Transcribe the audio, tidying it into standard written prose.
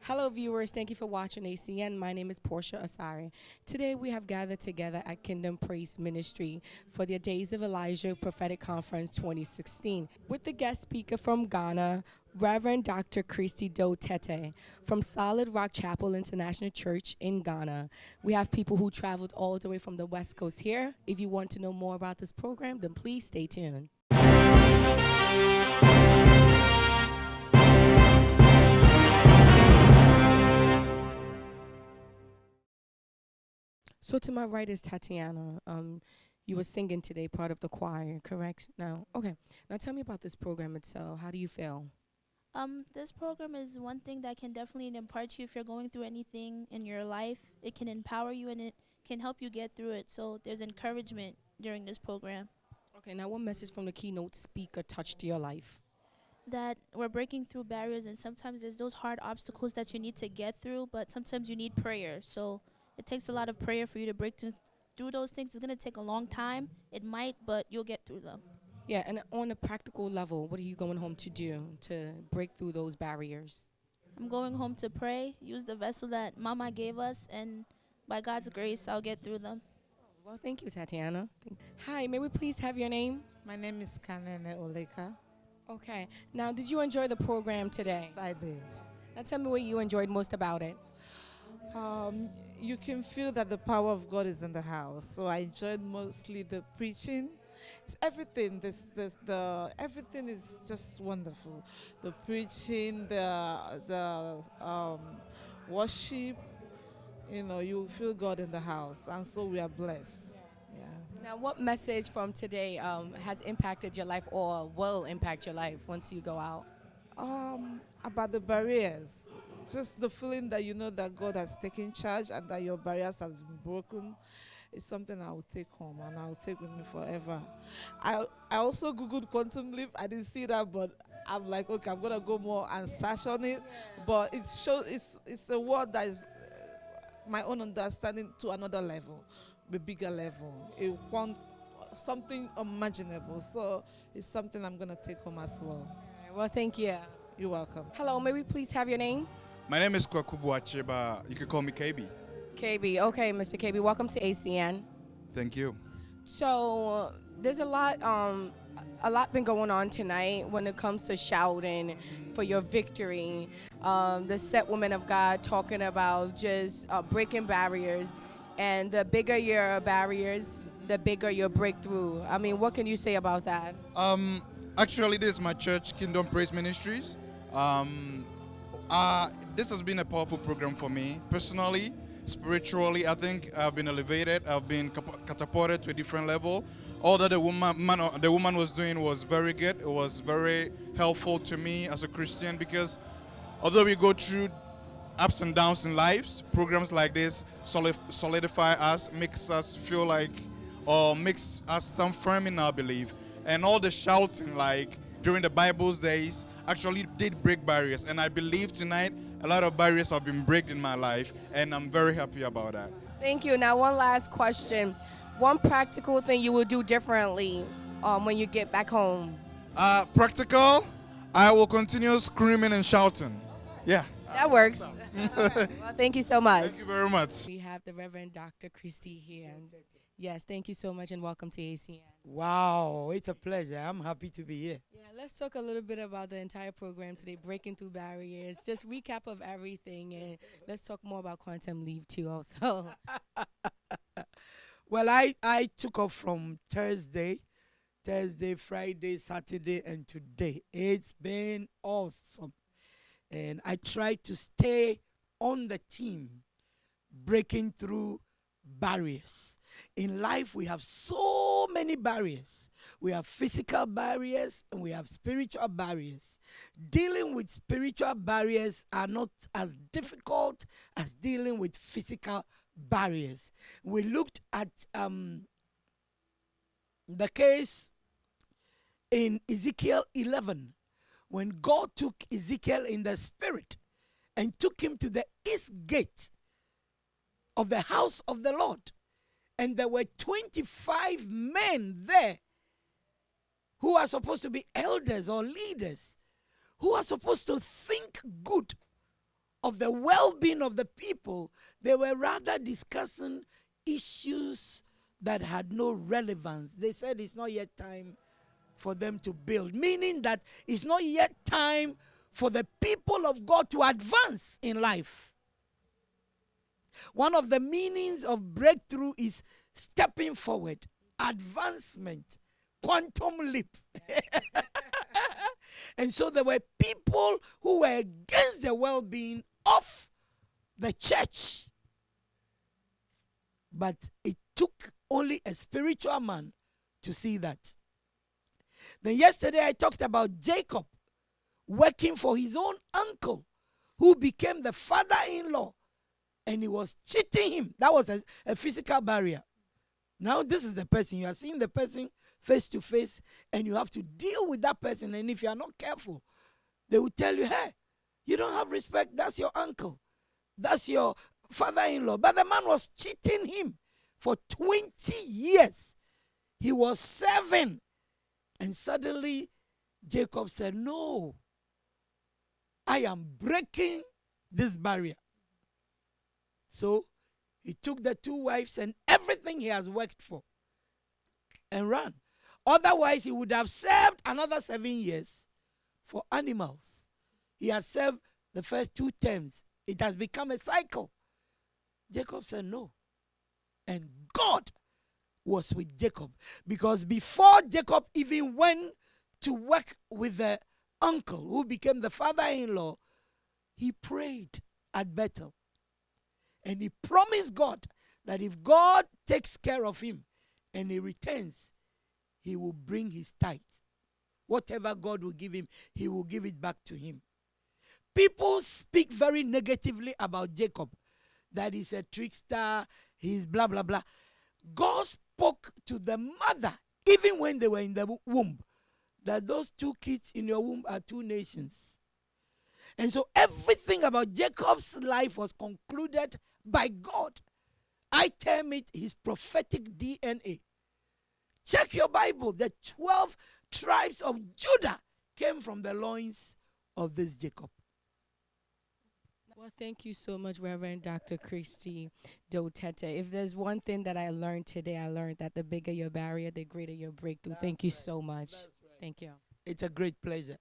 Hello, viewers. Thank you for watching ACN. My name is Portia Asari. Today, we have gathered together at Kingdom Praise Ministry for the Days of Elisha Prophetic Conference 2016 with the guest speaker from Ghana, Reverend Dr. Christy Doe Tetteh from Solid Rock Chapel International Church in Ghana. We have people who traveled all the way from the West Coast here. If you want to know more about this program, then please stay tuned. So to my right is Tatiana. You were singing today, part of the choir, correct? Now, okay. Now tell me about this program itself. How do you feel? This program is one thing that can definitely impart to you if you're going through anything in your life. It can empower you and it can help you get through it. So there's encouragement during this program. Okay, now what message from the keynote speaker touched your life? That we're breaking through barriers, and sometimes there's those hard obstacles that you need to get through, but sometimes you need prayer. So it takes a lot of prayer for you to break through those things. It's going to take a long time. It might, but you'll get through them. Yeah, and on a practical level, what are you going home to do to break through those barriers? I'm going home to pray, use the vessel that Mama gave us, and by God's grace, I'll get through them. Well, thank you, Tatiana. Hi, may we please have your name? My name is Kanene Oleka. Okay. Now, did you enjoy the program today? I did. Now, tell me what you enjoyed most about it. You can feel that the power of God is in the house. So I enjoyed mostly the preaching. It's everything. Everything is just wonderful. The preaching, the worship. You know, you feel God in the house, and so we are blessed. Yeah. Now, what message from today has impacted your life or will impact your life once you go out? About the barriers. Just the feeling that you know that God has taken charge and that your barriers have been broken is something I will take home and I will take with me forever. I also Googled quantum leap. I didn't see that, but I'm like, okay, I'm gonna go more and search on it. Yeah. But it shows it's a word that is my own understanding to another level, a bigger level. It wants something unimaginable. So it's something I'm gonna take home as well. All right, well, thank you. You're welcome. Hello, may we please have your name? My name is Kwakubu Acheba. You can call me KB. KB. Okay, Mr. KB. Welcome to ACN. Thank you. So there's a lot been going on tonight when it comes to shouting for your victory. The set woman of God talking about just breaking barriers, and the bigger your barriers, the bigger your breakthrough. I mean, what can you say about that? Actually, this is my church, Kingdom Praise Ministries. This has been a powerful program for me personally, spiritually. I think I've been elevated. I've been catapulted to a different level. All that the woman was doing was very good. It was very helpful to me as a Christian, because although we go through ups and downs in lives, programs like this solidify us, makes us feel like, or makes us stand firm in our belief. And all the shouting, like during the Bible's days, actually did break barriers. And I believe tonight a lot of barriers have been broken in my life, and I'm very happy about that. Thank you. Now, one last question. One practical thing you will do differently when you get back home? Practical, I will continue screaming and shouting. Yeah. That works. Well, thank you so much. Thank you very much. We have the Reverend Dr. Christy here. Yes, thank you so much, and welcome to ACN. Wow, it's a pleasure. I'm happy to be here. Yeah, let's talk a little bit about the entire program today, breaking through barriers, just recap of everything, and let's talk more about quantum leap too also. Well, I took off from Thursday, Friday, Saturday, and today. It's been awesome. And I tried to stay on the team, breaking through barriers. In life, we have so many barriers. We have physical barriers and we have spiritual barriers. Dealing with spiritual barriers are not as difficult as dealing with physical barriers. We looked at the case in Ezekiel 11, when God took Ezekiel in the spirit and took him to the east gate of the house of the Lord. And there were 25 men there who are supposed to be elders or leaders, who are supposed to think good of the well-being of the people, they were rather discussing issues that had no relevance. They said it's not yet time for them to build, meaning that it's not yet time for the people of God to advance in life. One of the meanings of breakthrough is stepping forward, advancement, quantum leap. And so there were people who were against the well-being of the church. But it took only a spiritual man to see that. Then yesterday I talked about Jacob working for his own uncle, who became the father-in-law, and he was cheating him. That was a physical barrier. Now this is the person. You are seeing the person face to face, and you have to deal with that person. And if you are not careful, they will tell you, hey, you don't have respect. That's your uncle. That's your father-in-law. But the man was cheating him for 20 years. He was serving. And suddenly, Jacob said, no, I am breaking this barrier. So he took the 2 wives and everything he has worked for and ran. Otherwise, he would have served another 7 years for animals. He had served the first 2 terms. It has become a cycle. Jacob said no. And God was with Jacob. Because before Jacob even went to work with the uncle who became the father-in-law, he prayed at Bethel. And he promised God that if God takes care of him and he returns, he will bring his tithe. Whatever God will give him, he will give it back to him. People speak very negatively about Jacob, that he's a trickster, he's blah, blah, blah. God spoke to the mother, even when they were in the womb, that those 2 kids in your womb are 2 nations. And so everything about Jacob's life was concluded by God. I term it his prophetic DNA. Check your Bible. The 12 tribes of Judah came from the loins of this Jacob. Well, thank you so much, Reverend Dr. Christy Doe Tetteh. If there's one thing that I learned today, I learned that the bigger your barrier, the greater your breakthrough. Thank you so much. Thank you. It's a great pleasure.